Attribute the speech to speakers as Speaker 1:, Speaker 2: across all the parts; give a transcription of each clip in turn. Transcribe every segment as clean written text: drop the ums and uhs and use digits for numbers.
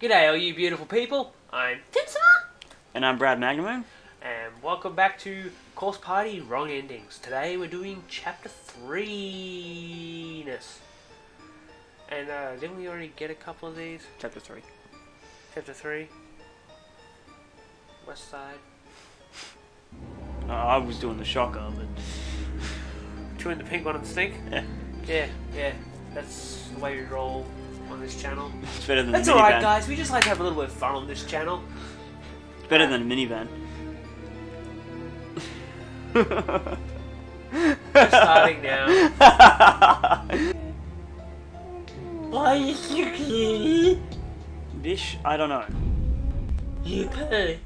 Speaker 1: G'day all you beautiful people, I'm Timsa,
Speaker 2: And I'm Brad Magnamoon.
Speaker 1: and welcome back to Course Party Wrong Endings. Today we're doing Chapter 3-ness. And didn't we already get a couple of these?
Speaker 2: Chapter 3.
Speaker 1: Chapter 3. West Side.
Speaker 2: I was doing the shocker, but...
Speaker 1: Chewing the pink one and stink?
Speaker 2: Yeah.
Speaker 1: Yeah. That's the way we roll on this channel.
Speaker 2: It's better than
Speaker 1: That's
Speaker 2: a minivan.
Speaker 1: alright guys, we just like to have a little bit of fun on this channel.
Speaker 2: It's better than a minivan.
Speaker 1: We're starting now. Why are you so cute?
Speaker 2: Bish? I don't know.
Speaker 1: You poo.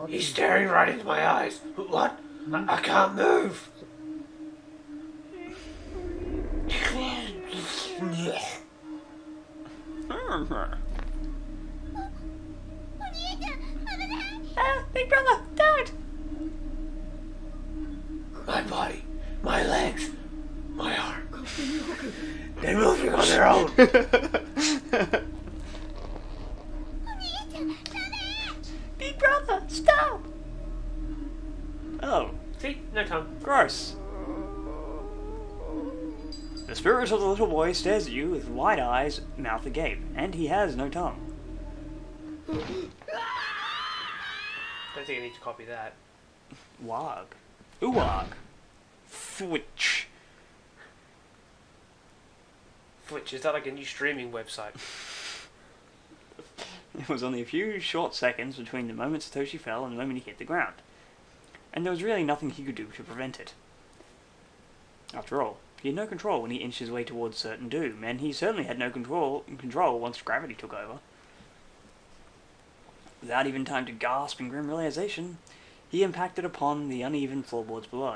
Speaker 1: He's staring right into my eyes. What? I can't move.
Speaker 2: Big brother, don't!
Speaker 1: My body, my legs, my arm. They're moving on their own.
Speaker 2: Big brother, stop! Oh,
Speaker 1: See? No tongue.
Speaker 2: gross. The spirit of the little boy stares at you with wide eyes, mouth agape, and he has no tongue.
Speaker 1: Don't think I need to copy that.
Speaker 2: Wag. Uwag. Fwitch.
Speaker 1: Which is that like a new streaming website?
Speaker 2: It was only a few short seconds between the moment Satoshi fell and the moment he hit the ground. And there was really nothing he could do to prevent it. After all, he had no control when he inched his way towards certain doom, and he certainly had no control once gravity took over. Without even time to gasp in grim realization, he impacted upon the uneven floorboards below,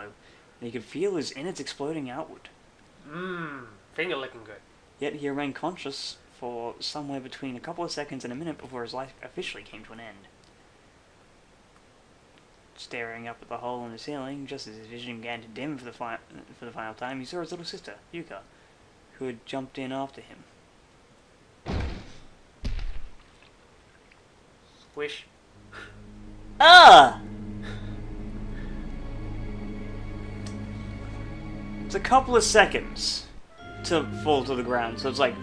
Speaker 2: and he could feel his innards exploding outward.
Speaker 1: Finger licking good.
Speaker 2: Yet he remained conscious for somewhere between a couple of seconds and a minute before his life officially came to an end. Staring up at the hole in the ceiling, just as his vision began to dim for the final time, he saw his little sister, Yuka, who had jumped in after him.
Speaker 1: Squish.
Speaker 2: Ah! It's a couple of seconds to fall to the ground, so it's like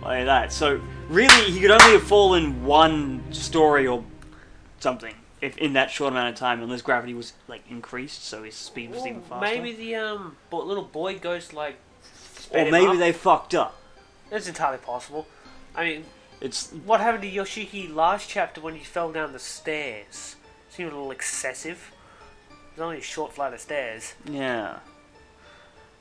Speaker 2: that. So really, he could only have fallen one story or something if in that short amount of time, unless gravity was like increased, so his speed was even faster.
Speaker 1: Maybe the little boy ghost like.
Speaker 2: Or maybe they fucked up.
Speaker 1: That's entirely possible. I mean,
Speaker 2: It's
Speaker 1: what happened to Yoshiki last chapter when he fell down the stairs? Seemed a little excessive. There's only a short flight of stairs.
Speaker 2: yeah.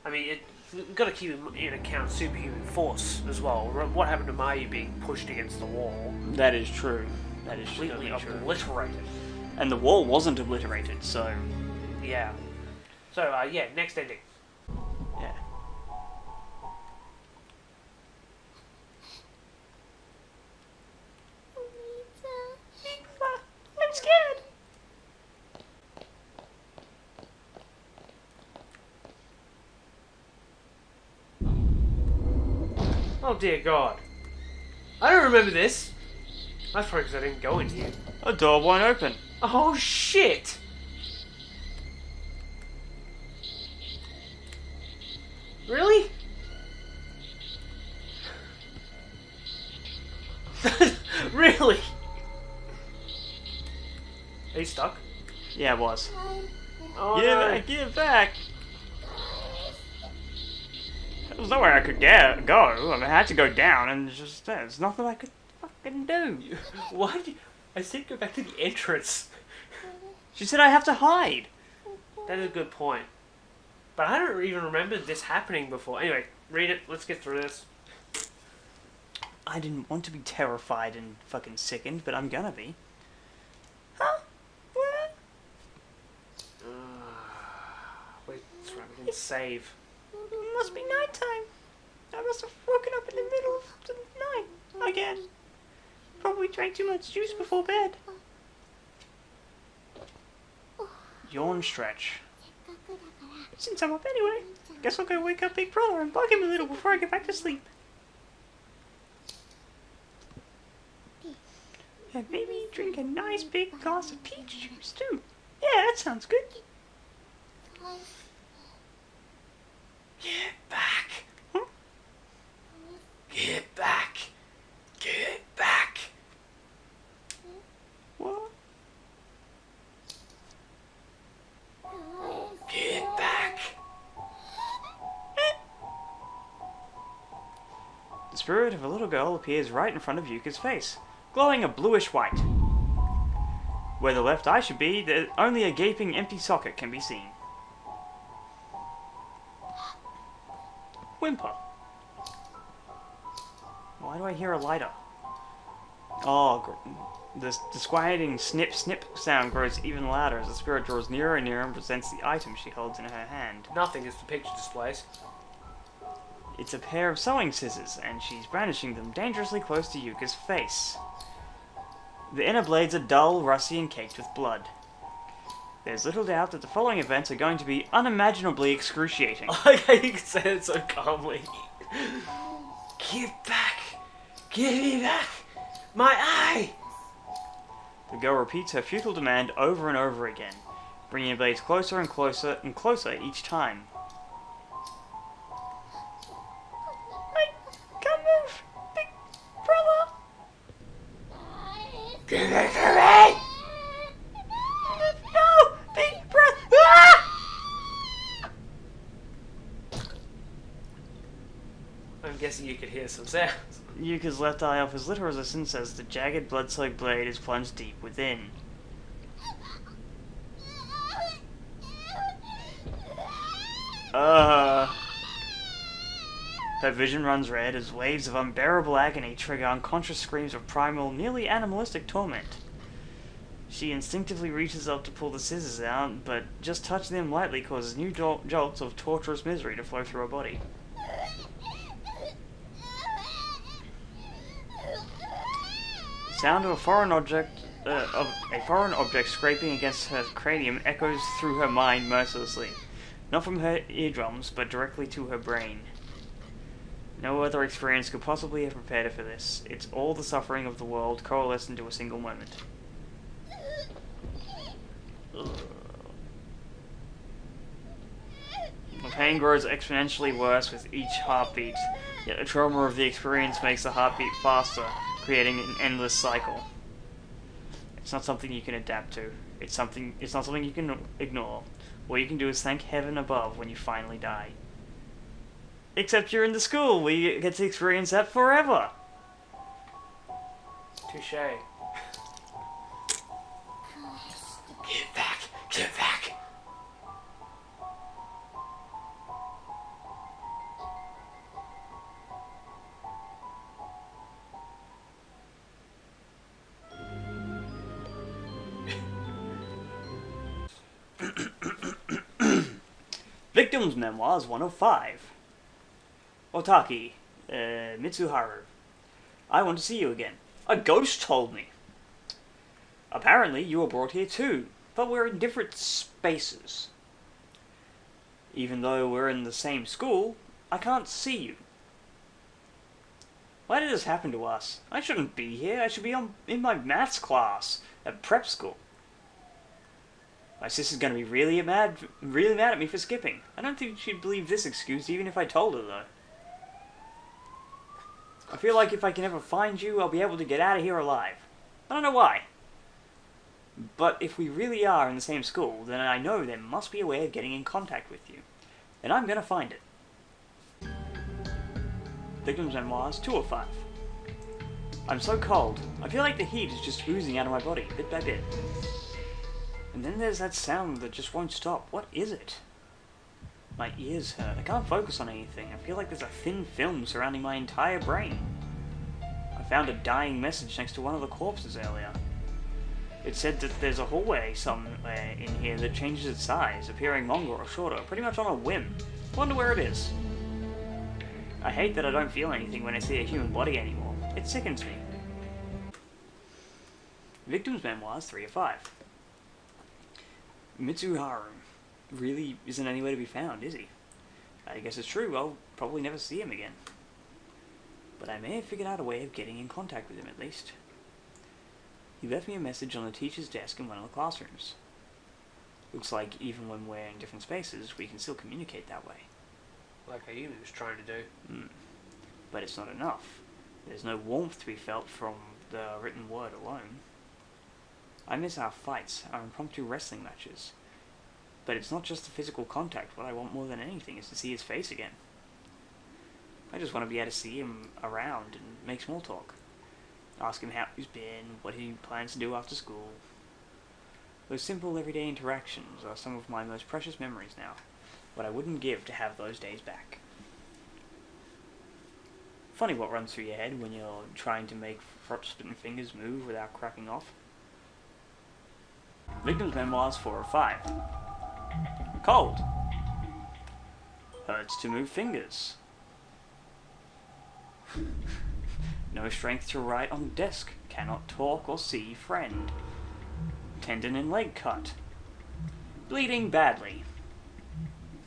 Speaker 1: I mean, we've got to keep in account superhuman force as well. What happened to Mayu being pushed against the wall?
Speaker 2: That is true. That is
Speaker 1: Completely
Speaker 2: totally true.
Speaker 1: obliterated.
Speaker 2: And the wall wasn't obliterated, so
Speaker 1: Yeah. So, yeah, next ending.
Speaker 2: yeah.
Speaker 1: I'm scared. Oh dear God. I don't remember this. That's probably because I didn't go in here.
Speaker 2: A door won't open.
Speaker 1: Oh shit! Really? Really? Are you stuck?
Speaker 2: Yeah, it was.
Speaker 1: Oh
Speaker 2: Give
Speaker 1: no.
Speaker 2: it, give it back. There was nowhere I could go. I mean, I had to go down, and there's nothing I could fucking do.
Speaker 1: Why did you... I said go back to the entrance.
Speaker 2: She said I have to hide.
Speaker 1: That is a good point. But I don't even remember this happening before. Anyway, read it. Let's get through this.
Speaker 2: I didn't want to be terrified and fucking sickened, but I'm gonna be. Huh? What?
Speaker 1: Wait, that's right, we didn't save.
Speaker 2: It must be night time. I must have woken up in the middle of the night again. Probably drank too much juice before bed. Yawn stretch. Since I'm up anyway, guess I'll go wake up Big Brother and bug him a little before I get back to sleep. And maybe drink a nice big glass of peach juice too. Yeah, that sounds good.
Speaker 1: Get back! Huh? Get back! Get back!
Speaker 2: What?
Speaker 1: Get back!
Speaker 2: The spirit of a little girl appears right in front of Yuka's face, glowing a bluish white. Where the left eye should be, only a gaping empty socket can be seen. Whimper. Why do I hear a lighter? Oh, this disquieting snip snip sound grows even louder as the spirit draws nearer and nearer and presents the item she holds in her hand.
Speaker 1: Nothing, as the picture displays.
Speaker 2: It's a pair of sewing scissors, and she's brandishing them dangerously close to Yuka's face. The inner blades are dull, rusty, and caked with blood. There's little doubt that the following events are going to be unimaginably excruciating.
Speaker 1: Okay, you can say it so calmly. Get back! Give me back! My eye!
Speaker 2: The girl repeats her futile demand over and over again, bringing the blades closer and closer and closer each time. I can't move! Big brother!
Speaker 1: Give it to me!
Speaker 2: No! Big brother! Ah!
Speaker 1: I'm guessing you could hear some sounds.
Speaker 2: Yuka's left eye offers little resistance as the jagged blood-soaked blade is plunged deep within. Her vision runs red as waves of unbearable agony trigger unconscious screams of primal, nearly animalistic torment. She instinctively reaches up to pull the scissors out, but just touching them lightly causes new jolts of torturous misery to flow through her body. The sound of a foreign object scraping against her cranium echoes through her mind mercilessly, not from her eardrums, but directly to her brain. No other experience could possibly have prepared her for this. It's all the suffering of the world coalesced into a single moment. The pain grows exponentially worse with each heartbeat, yet the trauma of the experience makes the heartbeat faster, creating an endless cycle. It's not something you can adapt to. It's not something you can ignore. All you can do is thank heaven above when you finally die. Except you're in the school where you get to experience that forever.
Speaker 1: Touche. Get back! Get back!
Speaker 2: Victims Memoirs 1 of 5. Otaki, Mitsuharu. I want to see you again. A ghost told me. Apparently you were brought here too, but we're in different spaces. Even though we're in the same school, I can't see you. Why did this happen to us? I shouldn't be here. I should be in my maths class at prep school. My sister's gonna be really mad at me for skipping. I don't think she'd believe this excuse even if I told her though. I feel like if I can ever find you, I'll be able to get out of here alive. I don't know why. But if we really are in the same school, then I know there must be a way of getting in contact with you. And I'm gonna find it. Victims Memoirs 2 of 5. I'm so cold. I feel like the heat is just oozing out of my body, bit by bit. And then there's that sound that just won't stop. What is it? My ears hurt. I can't focus on anything. I feel like there's a thin film surrounding my entire brain. I found a dying message next to one of the corpses earlier. It said that there's a hallway somewhere in here that changes its size, appearing longer or shorter, pretty much on a whim. Wonder where it is. I hate that I don't feel anything when I see a human body anymore. It sickens me. Victim's Memoirs 3 of 5. Mitsuharu really isn't anywhere to be found, is he? I guess it's true, I'll probably never see him again. But I may have figured out a way of getting in contact with him at least. He left me a message on the teacher's desk in one of the classrooms. Looks like even when we're in different spaces, we can still communicate that way.
Speaker 1: Like Ayumi was trying to do.
Speaker 2: But it's not enough. There's no warmth to be felt from the written word alone. I miss our fights, our impromptu wrestling matches. But it's not just the physical contact. What I want more than anything is to see his face again. I just want to be able to see him around and make small talk. Ask him how he's been, what he plans to do after school. Those simple everyday interactions are some of my most precious memories now. What I wouldn't give to have those days back. Funny what runs through your head when you're trying to make frostbitten fingers move without cracking off. Victim's Memoirs 4 of 5. Cold. Hurts to move fingers. No strength to write on desk. Cannot talk or see friend. Tendon in leg cut. Bleeding badly.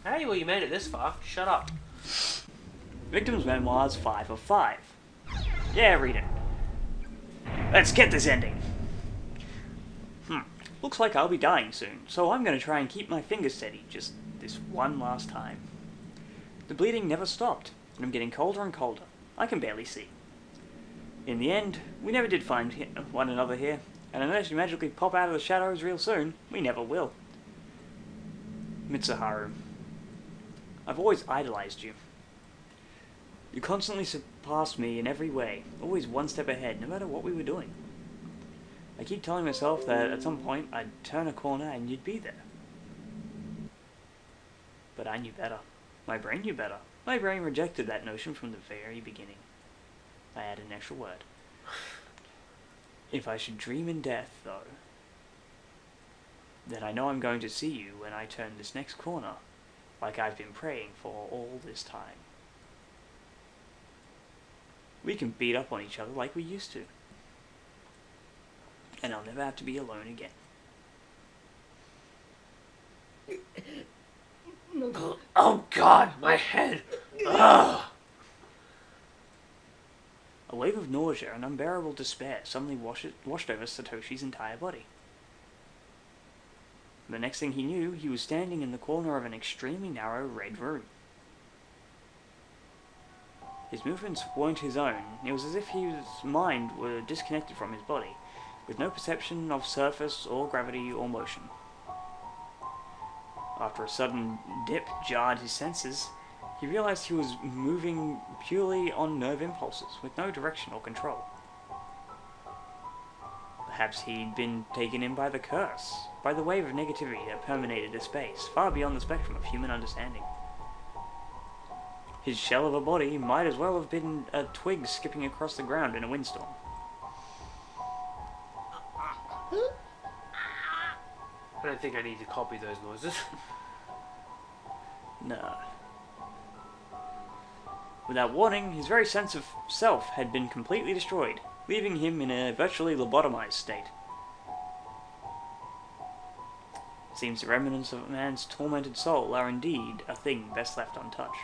Speaker 1: Hey, well, you made it this far. Shut up.
Speaker 2: Victim's Memoirs 5 of 5. Yeah, read it. Let's get this ending. Looks like I'll be dying soon, so I'm going to try and keep my fingers steady just this one last time. The bleeding never stopped, and I'm getting colder and colder. I can barely see. In the end, we never did find one another here, and unless you magically pop out of the shadows real soon, we never will. Mitsuharu. I've always idolized you. You constantly surpassed me in every way, always one step ahead, no matter what we were doing. I keep telling myself that at some point I'd turn a corner and you'd be there. But I knew better. My brain knew better. My brain rejected that notion from the very beginning. I added an extra word. If I should dream in death, though, then I know I'm going to see you when I turn this next corner, like I've been praying for all this time. We can beat up on each other like we used to. And I'll never have to be alone again.
Speaker 1: Oh God, my head! Ugh.
Speaker 2: A wave of nausea and unbearable despair suddenly washed over Satoshi's entire body. The next thing he knew, he was standing in the corner of an extremely narrow red room. His movements weren't his own. It was as if his mind were disconnected from his body, with no perception of surface or gravity or motion. After a sudden dip jarred his senses, he realized he was moving purely on nerve impulses, with no direction or control. Perhaps he'd been taken in by the curse, by the wave of negativity that permeated his space, far beyond the spectrum of human understanding. His shell of a body might as well have been a twig skipping across the ground in a windstorm.
Speaker 1: I don't think I need to copy those noises.
Speaker 2: No. Without warning, his very sense of self had been completely destroyed, leaving him in a virtually lobotomized state. It seems the remnants of a man's tormented soul are indeed a thing best left untouched.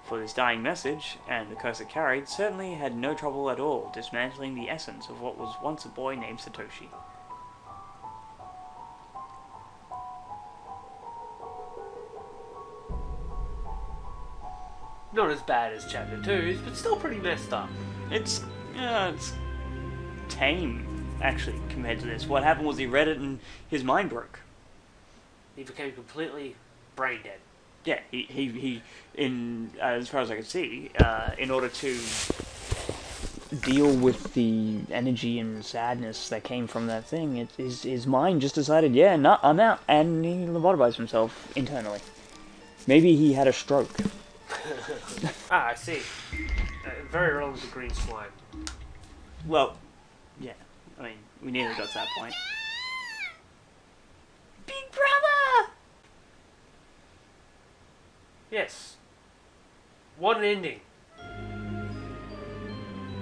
Speaker 2: For this dying message, and the curse it carried, certainly had no trouble at all dismantling the essence of what was once a boy named Satoshi.
Speaker 1: Not as bad as Chapter 2's, but still pretty messed up.
Speaker 2: It's tame, actually, compared to this. What happened was he read it and his mind broke.
Speaker 1: He became completely brain dead.
Speaker 2: Yeah, he in as far as I could see, in order to deal with the energy and sadness that came from that thing, his mind just decided, yeah, no, I'm out, and he lobotomized himself internally. Maybe he had a stroke.
Speaker 1: I see. Very relevant to green slime.
Speaker 2: Well, yeah, I mean, we nearly got to that point. Big brother!
Speaker 1: Yes. What an ending.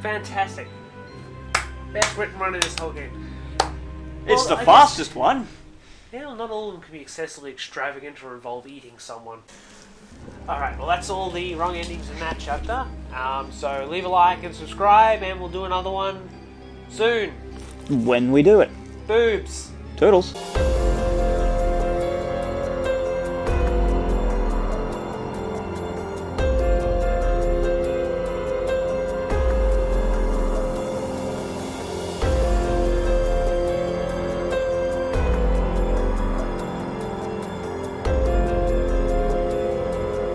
Speaker 1: Fantastic. Best written run in this whole game.
Speaker 2: It's the
Speaker 1: I
Speaker 2: fastest one.
Speaker 1: Yeah, well, not all of them can be excessively extravagant or involve eating someone. Alright, well that's all the wrong endings in that chapter. So leave a like and subscribe, and we'll do another one soon.
Speaker 2: When we do it.
Speaker 1: Boobs.
Speaker 2: Toodles.